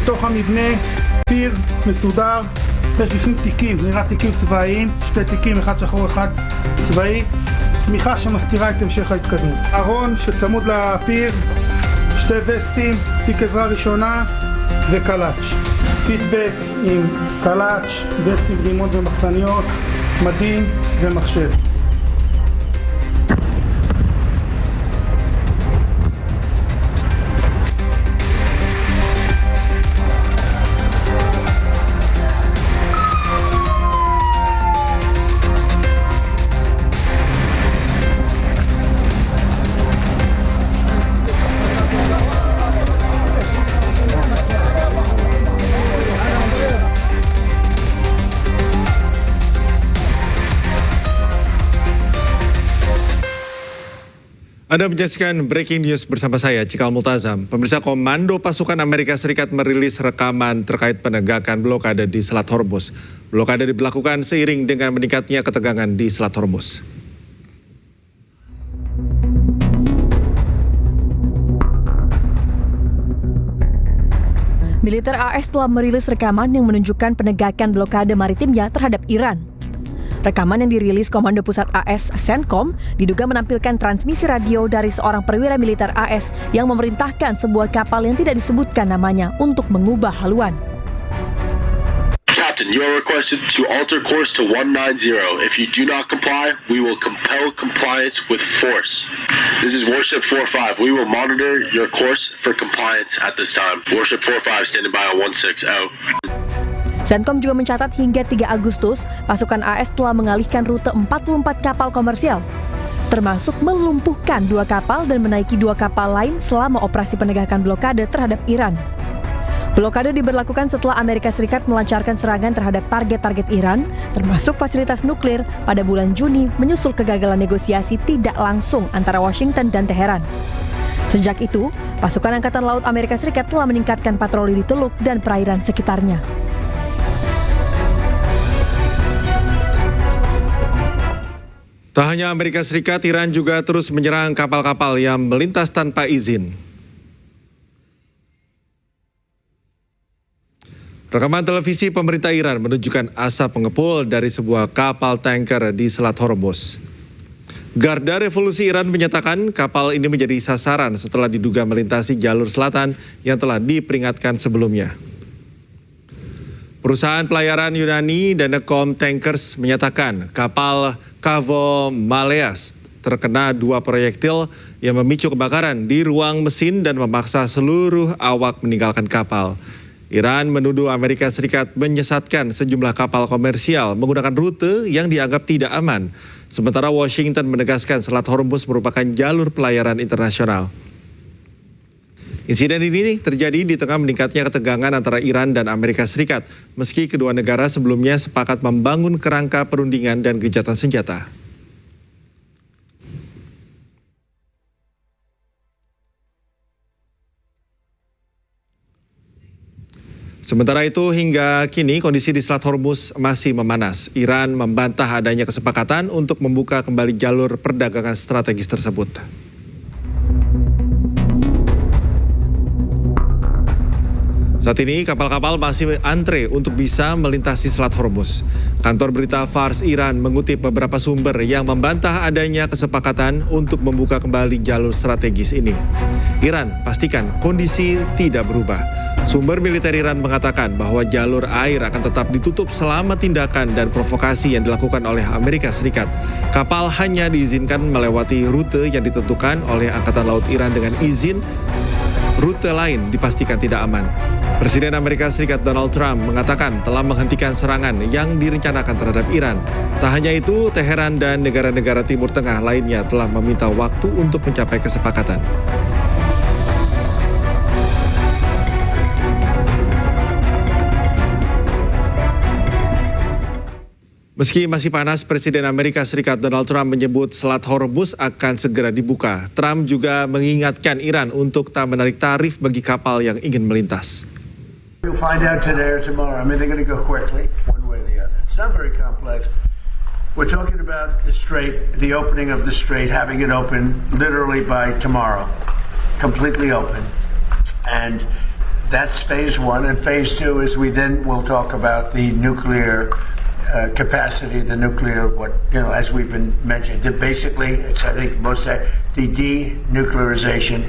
בתוך המבנה פיר מסודר, יש בפנים תיקים, נראה תיקים צבאיים, שתי תיקים, אחד שחור אחד צבאי, שמיכה שמסתירה את המשך ההתקדמות. ארון שצמוד לפיר, שתי וסטים, תיק עזרה ראשונה וקלאץ'. פידבק עם קלאץ', וסטים, גלימות ומחסניות, מדים ומחשב. Anda menyaksikan Breaking News bersama saya, Cikal Multazam. Pemirsa, Komando Pasukan Amerika Serikat merilis rekaman terkait penegakan blokade di Selat Hormuz. Blokade diberlakukan seiring dengan meningkatnya ketegangan di Selat Hormuz. Militer AS telah merilis rekaman yang menunjukkan penegakan blokade maritimnya terhadap Iran. Rekaman yang dirilis Komando Pusat AS CENTCOM diduga menampilkan transmisi radio dari seorang perwira militer AS yang memerintahkan sebuah kapal yang tidak disebutkan namanya untuk mengubah haluan. Captain, you are requested to alter course to 190. If you do not comply, we will compel compliance with force. This is Warship 45. We will monitor your course for compliance at this time. Warship 45 standing by on 16 out. CENTCOM juga mencatat hingga 3 Agustus, pasukan AS telah mengalihkan rute 44 kapal komersial, termasuk melumpuhkan 2 kapal dan menaiki 2 kapal lain selama operasi penegakan blokade terhadap Iran. Blokade diberlakukan setelah Amerika Serikat melancarkan serangan terhadap target-target Iran, termasuk fasilitas nuklir pada bulan Juni menyusul kegagalan negosiasi tidak langsung antara Washington dan Teheran. Sejak itu, pasukan Angkatan Laut Amerika Serikat telah meningkatkan patroli di Teluk dan perairan sekitarnya. Tak hanya Amerika Serikat, Iran juga terus menyerang kapal-kapal yang melintas tanpa izin. Rekaman televisi pemerintah Iran menunjukkan asap pengepul dari sebuah kapal tanker di Selat Hormuz. Garda Revolusi Iran menyatakan kapal ini menjadi sasaran setelah diduga melintasi jalur selatan yang telah diperingatkan sebelumnya. Perusahaan pelayaran Yunani Danacom Tankers menyatakan kapal Kavo Maleas terkena 2 proyektil yang memicu kebakaran di ruang mesin dan memaksa seluruh awak meninggalkan kapal. Iran menuduh Amerika Serikat menyesatkan sejumlah kapal komersial menggunakan rute yang dianggap tidak aman. Sementara Washington menegaskan Selat Hormuz merupakan jalur pelayaran internasional. Insiden ini terjadi di tengah meningkatnya ketegangan antara Iran dan Amerika Serikat, meski kedua negara sebelumnya sepakat membangun kerangka perundingan dan gencatan senjata. Sementara itu, hingga kini kondisi di Selat Hormuz masih memanas. Iran membantah adanya kesepakatan untuk membuka kembali jalur perdagangan strategis tersebut. Saat ini kapal-kapal masih antre untuk bisa melintasi Selat Hormuz. Kantor berita Fars Iran mengutip beberapa sumber yang membantah adanya kesepakatan untuk membuka kembali jalur strategis ini. Iran pastikan kondisi tidak berubah. Sumber militer Iran mengatakan bahwa jalur air akan tetap ditutup selama tindakan dan provokasi yang dilakukan oleh Amerika Serikat. Kapal hanya diizinkan melewati rute yang ditentukan oleh Angkatan Laut Iran dengan izin. Rute lain dipastikan tidak aman. Presiden Amerika Serikat Donald Trump mengatakan telah menghentikan serangan yang direncanakan terhadap Iran. Tak hanya itu, Teheran dan negara-negara Timur Tengah lainnya telah meminta waktu untuk mencapai kesepakatan. Meski masih panas, Presiden Amerika Serikat Donald Trump menyebut Selat Hormuz akan segera dibuka. Trump juga mengingatkan Iran untuk tak menarik tarif bagi kapal yang ingin melintas. You'll find out today or tomorrow. I mean, they're going to go quickly, one way or the other. It's not very complex. We're talking about the strait, the opening of the strait, having it open literally by tomorrow, completely open. And that's phase one, and phase two is we then will talk about the nuclear capacity, the nuclear, as we've been mentioning. Basically, it's, I think, the denuclearization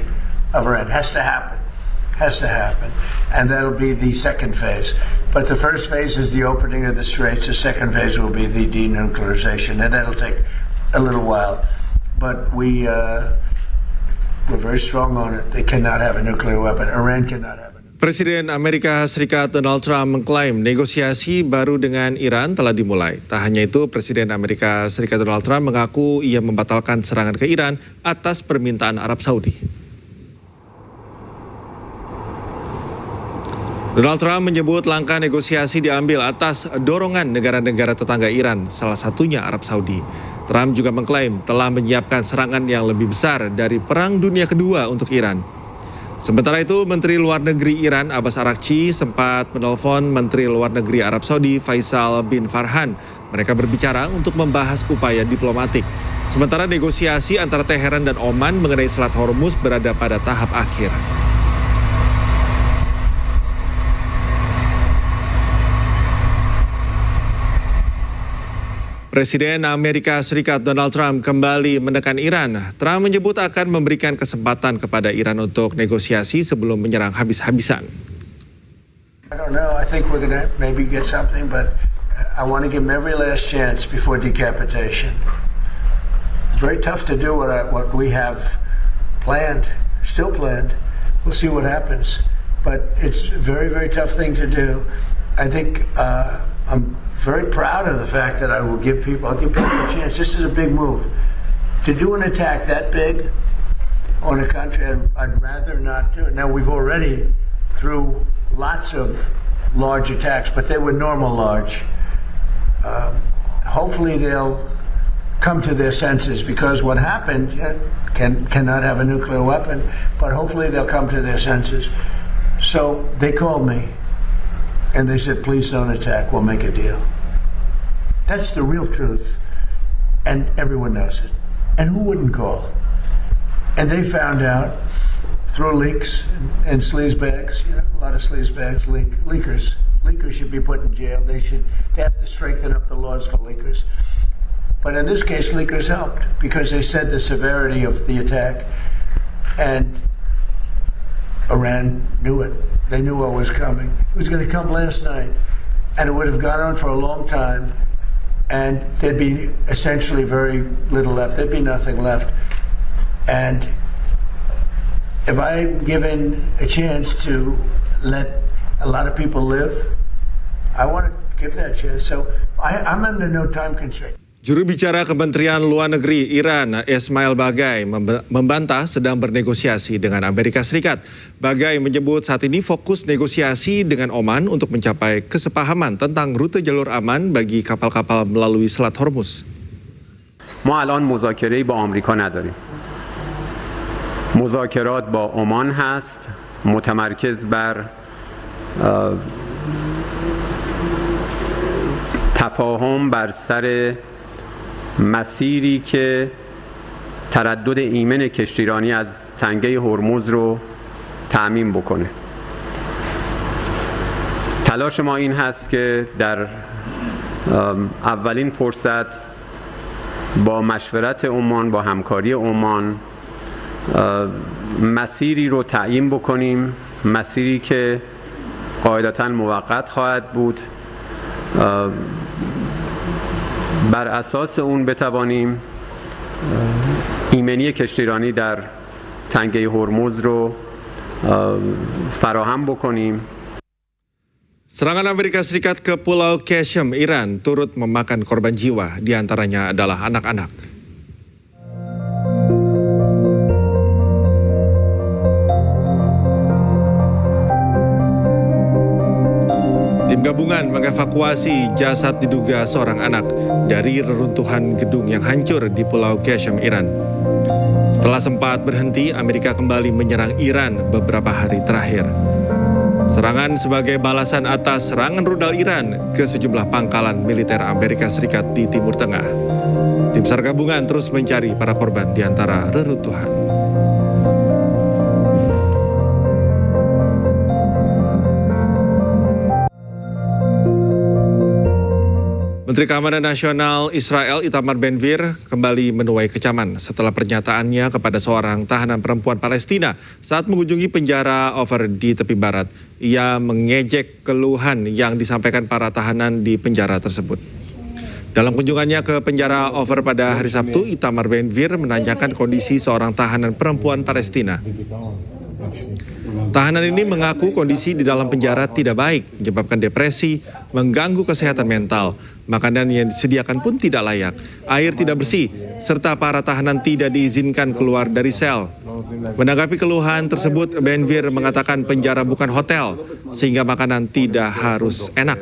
of Iran has to happen, and that'll be the second phase. But the first phase is the opening of the straits. The second phase will be the denuclearization, and that'll take a little while. But we're very strong on it. They cannot have a nuclear weapon. Iran cannot have. Presiden Amerika Serikat Donald Trump mengklaim negosiasi baru dengan Iran telah dimulai. Tak hanya itu, Presiden Amerika Serikat Donald Trump mengaku ia membatalkan serangan ke Iran atas permintaan Arab Saudi. Donald Trump menyebut langkah negosiasi diambil atas dorongan negara-negara tetangga Iran, salah satunya Arab Saudi. Trump juga mengklaim telah menyiapkan serangan yang lebih besar dari Perang Dunia Kedua untuk Iran. Sementara itu, Menteri Luar Negeri Iran Abbas Araghchi sempat menelpon Menteri Luar Negeri Arab Saudi Faisal bin Farhan. Mereka berbicara untuk membahas upaya diplomatik. Sementara negosiasi antara Teheran dan Oman mengenai Selat Hormuz berada pada tahap akhir. Presiden Amerika Serikat Donald Trump kembali menekan Iran. Trump menyebut akan memberikan kesempatan kepada Iran untuk negosiasi sebelum menyerang habis-habisan. I don't know. I think we're going to maybe get something, but I want to give them every last chance before decapitation. It's very tough to do what we have planned, still planned. We'll see what happens. But it's a very, very tough thing to do. I think I'm very proud of the fact that I'll give people a chance. This is a big move. To do an attack that big on a country, I'd rather not do it. Now, we've already, through lots of large attacks, but they were normal large. Hopefully they'll come to their senses, because what happened cannot have a nuclear weapon, but hopefully they'll come to their senses. So they called me. And they said, please don't attack, we'll make a deal. That's the real truth. And everyone knows it. And who wouldn't call? And they found out through leaks and sleazebags, a lot of sleazebags, leakers. Leakers should be put in jail. They have to strengthen up the laws for leakers. But in this case, leakers helped, because they said the severity of the attack. And Iran knew it. They knew what was coming. It was going to come last night, and it would have gone on for a long time, and there'd be essentially very little left. There'd be nothing left. And if I'm given a chance to let a lot of people live, I want to give that chance. So I'm under no time constraint. Juru bicara Kementerian Luar Negeri Iran, Ismail Baghai, membantah sedang bernegosiasi dengan Amerika Serikat. Baghai menyebut saat ini fokus negosiasi dengan Oman untuk mencapai kesepahaman tentang rute jalur aman bagi kapal-kapal melalui Selat Hormuz. ما الان مذاکره‌ای با آمریکا نداریم. مذاکرات با عمان هست، متمرکز بر تفاهم بر سر مسیری که تردد ایمن کشتیرانی از تنگه هرمز رو تأمین بکنه. تلاش ما این هست که در اولین فرصت با مشورت عمان، با همکاری عمان، مسیری رو تعیین بکنیم، مسیری که قاعدتاً موقت خواهد بود. بر اساس اون بتوانیم ایمنی کشتیرانی در تنگه هرمز رو فراهم بکنیم. Serangan Amerika Serikat ke Pulau Qasem, Iran, turut memakan korban jiwa, diantaranya adalah anak-anak. Tim gabungan mengevakuasi jasad diduga seorang anak dari reruntuhan gedung yang hancur di Pulau Qasem, Iran. Setelah sempat berhenti, Amerika kembali menyerang Iran beberapa hari terakhir. Serangan sebagai balasan atas serangan rudal Iran ke sejumlah pangkalan militer Amerika Serikat di Timur Tengah. Tim SAR gabungan terus mencari para korban di antara reruntuhan. Menteri Keamanan Nasional Israel Itamar Ben-Gvir kembali menuai kecaman setelah pernyataannya kepada seorang tahanan perempuan Palestina saat mengunjungi penjara Ofer di tepi barat. Ia mengejek keluhan yang disampaikan para tahanan di penjara tersebut. Dalam kunjungannya ke penjara Ofer pada hari Sabtu, Itamar Ben-Gvir menanyakan kondisi seorang tahanan perempuan Palestina. Tahanan ini mengaku kondisi di dalam penjara tidak baik, menyebabkan depresi, mengganggu kesehatan mental. Makanan yang disediakan pun tidak layak, air tidak bersih, serta para tahanan tidak diizinkan keluar dari sel. Menanggapi keluhan tersebut, Ben-Gvir mengatakan penjara bukan hotel, sehingga makanan tidak harus enak.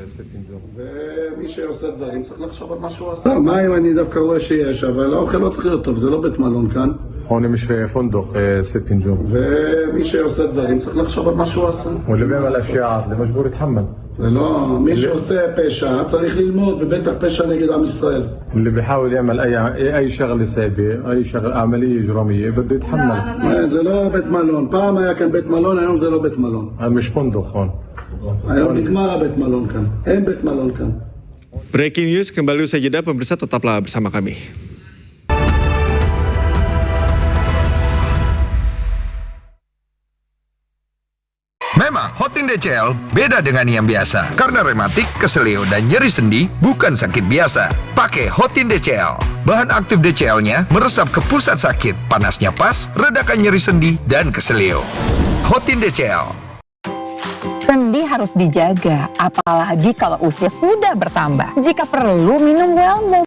מה אם אני דווקא רואה שיש, אבל האוכל לא צריך להיות טוב, זה לא בית מלון כאן. هون مش فندق 6 نجوم. ומי שעושה דברים צריך לחשוב על מה שהוא עשה. واللي بيعمل اشياء عاطله مجبور يتحمل. ולא, מי שעושה פשע צריך ללמוד, ובטח פשע נגד עם ישראל. اللي بيحاول يعمل اي شغله سيئه، اي شغله عمليه اجراميه بده يتحمل. זה לא בית מלון, פעם היה כאן בית מלון, היום זה לא בית מלון. مش فندق هون. היום נגמר הבית מלון כאן, אין בית מלון כאן. Breaking news kembali usai jeda, pemirsa tetaplah bersama kami. Memang Hotin DCL beda dengan yang biasa. Karena rematik, keselio, dan nyeri sendi bukan sakit biasa. Pakai Hotin DCL. Bahan aktif DCL-nya meresap ke pusat sakit. Panasnya pas, redakan nyeri sendi dan keselio. Hotin DCL. Sendi harus dijaga, apalagi kalau usia sudah bertambah. Jika perlu, minum Wellmove.